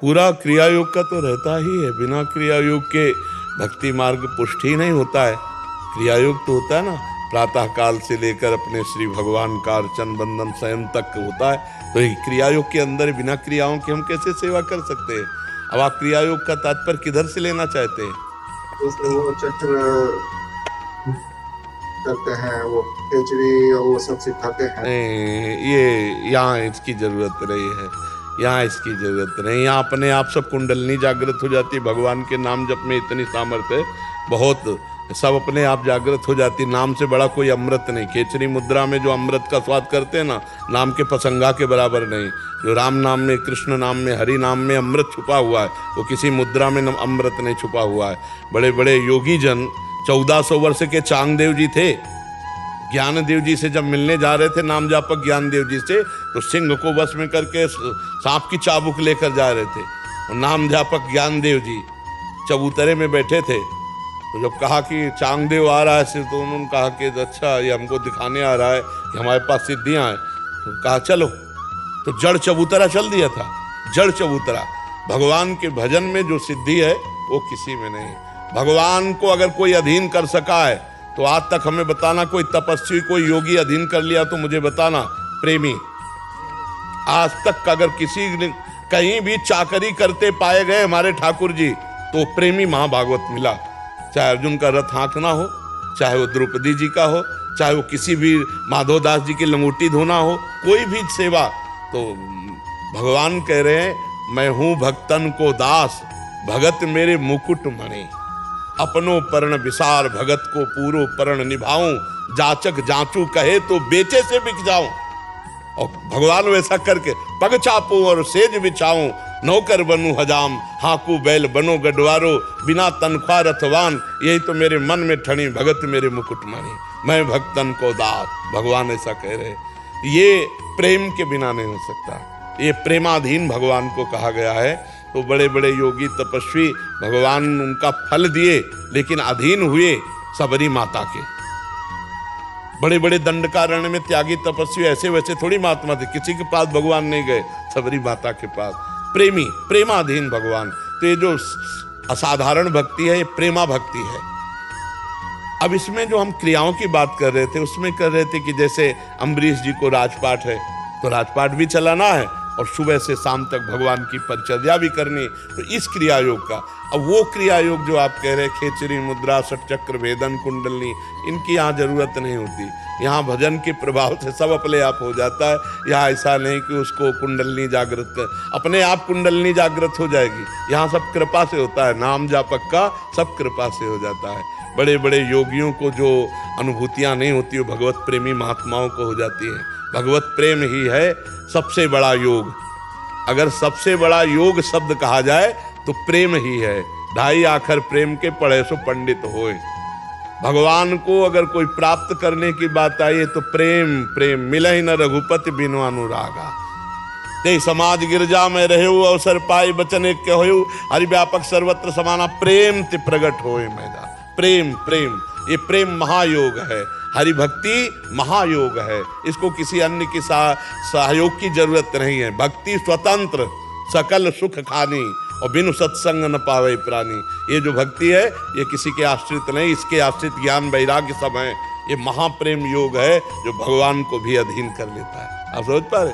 पूरा क्रिया योग का तो रहता ही है। बिना क्रिया योग के भक्ति मार्ग पुष्टि नहीं होता है। क्रिया योग तो होता है ना, प्रातः काल से लेकर अपने श्री भगवान का अर्चन बंदन शयन तक होता है। तो क्रिया योग के अंदर बिना क्रियाओं के हम कैसे सेवा कर सकते हैं? अब आप क्रिया योग का तात्पर्य किधर से लेना चाहते हैं? उसमें वो चक्र करते हैं, वो खिचड़ी और वो सब सिखाते हैं। ये यहाँ इसकी जरूरत नहीं है, यहाँ इसकी जरूरत नहीं। यहाँ अपने आप सब कुंडलनी जागृत हो जाती है। भगवान के नाम जप में इतनी सामर्थ्य है, बहुत सब अपने आप जागृत हो जाती। नाम से बड़ा कोई अमृत नहीं। खेचरी मुद्रा में जो अमृत का स्वाद करते हैं ना, नाम के पसंगा के बराबर नहीं। जो राम नाम में, कृष्ण नाम में, हरि नाम में अमृत छुपा हुआ है, वो किसी मुद्रा में अमृत नहीं छुपा हुआ है। बड़े बड़े योगी जन 1400 वर्ष के चांगदेव जी थे, ज्ञान देव जी से जब मिलने जा रहे थे नाम जापक ज्ञान देव जी से, तो सिंह को वश में करके सांप की चाबुक लेकर जा रहे थे। और नाम जापक ज्ञान देव जी चबूतरे में बैठे थे। तो जब कहा कि चांगदेव आ रहा है, तो उन्होंने कहा कि अच्छा ये हमको दिखाने आ रहा है कि हमारे पास सिद्धियां हैं। तो कहा चलो, तो जड़ चबूतरा चल दिया था। जड़ चबूतरा, भगवान के भजन में जो सिद्धि है वो किसी में नहीं। भगवान को अगर कोई अधीन कर सका है तो आज तक हमें बताना, कोई तपस्वी कोई योगी अधीन कर लिया तो मुझे बताना। प्रेमी आज तक अगर किसी ने कहीं भी चाकरी करते पाए गए हमारे ठाकुर जी, तो प्रेमी महाभागवत मिला। चाहे अर्जुन का रथ हाँकना हो, चाहे वो द्रौपदी जी का हो, चाहे वो किसी भी माधवदास जी की लंगोटी धोना हो, कोई भी सेवा। तो भगवान कह रहे हैं मैं हूं भक्तन को दास, भगत मेरे मुकुट मणि। अपनो पर्ण विसार, भगत को पूरो पर्ण निभाऊं। जाचक जांचू कहे तो बेचे से बिक जाऊं। और भगवान वैसा करके पग चापू और सेज बिछाऊं। नौकर बनूं हजाम, हाकू बैल बनो गडवारो। बिना तनख्वाह रथवान, यही तो मेरे मन में ठणी। भगत मेरे मुकुट मणि, मैं भक्तन को दास। भगवान ऐसा कह रहे। ये प्रेम के बिना नहीं हो सकता। ये प्रेमाधीन भगवान को कहा गया है। तो बड़े बड़े योगी तपस्वी भगवान उनका फल दिए, लेकिन अधीन हुए सबरी माता के। बड़े बड़े दंडकारण्य में त्यागी तपस्वी ऐसे वैसे थोड़ी महात्मा थे, किसी के पास भगवान नहीं गए, सबरी माता के पास। प्रेमी, प्रेमाधीन भगवान। तो ये जो असाधारण भक्ति है, ये प्रेमा भक्ति है। अब इसमें जो हम क्रियाओं की बात कर रहे थे, उसमें कर रहे थे कि जैसे अम्बरीश जी को राजपाट है, तो राजपाट भी चलाना है और सुबह से शाम तक भगवान की परिचर्या भी करनी। तो इस क्रिया योग का, अब वो क्रिया योग जो आप कह रहे हैं, खेचरी मुद्रा, षटचक्र भेदन, कुंडलनी, इनकी यहाँ जरूरत नहीं होती। यहाँ भजन के प्रभाव से सब अपने आप हो जाता है। यहाँ ऐसा नहीं कि उसको कुंडलनी जागृत कर, अपने आप कुंडलनी जागृत हो जाएगी। यहाँ सब कृपा से होता है। नाम जापक का सब कृपा से हो जाता है। बड़े बड़े योगियों को जो अनुभूतियाँ नहीं होती, वो भगवत प्रेमी महात्माओं को हो जाती हैं। भगवत प्रेम ही है सबसे बड़ा योग। अगर सबसे बड़ा योग शब्द कहा जाए तो प्रेम ही है। ढाई आखर प्रेम के पढ़े सो पंडित होए। भगवान को अगर कोई प्राप्त करने की बात आई है तो प्रेम, प्रेम मिले न रघुपति बिनु अनुरागा। ते समाज गिरजा में रहे अवसर पाए, बचन एक के होयु। हरि व्यापक सर्वत्र समाना, प्रेम ते प्रगट होए मैदा। प्रेम, प्रेम, ये प्रेम महायोग है। हरि भक्ति महायोग है। इसको किसी अन्य की सहयोग की जरूरत नहीं है। भक्ति स्वतंत्र, सकल सुख खानी, और बिनु सत्संग न पावे प्राणी। ये जो भक्ति है, ये किसी के आश्रित नहीं, इसके आश्रित ज्ञान वैराग्य सब है। ये महाप्रेम योग है जो भगवान को भी अधीन कर लेता है। आप समझ पा रहे?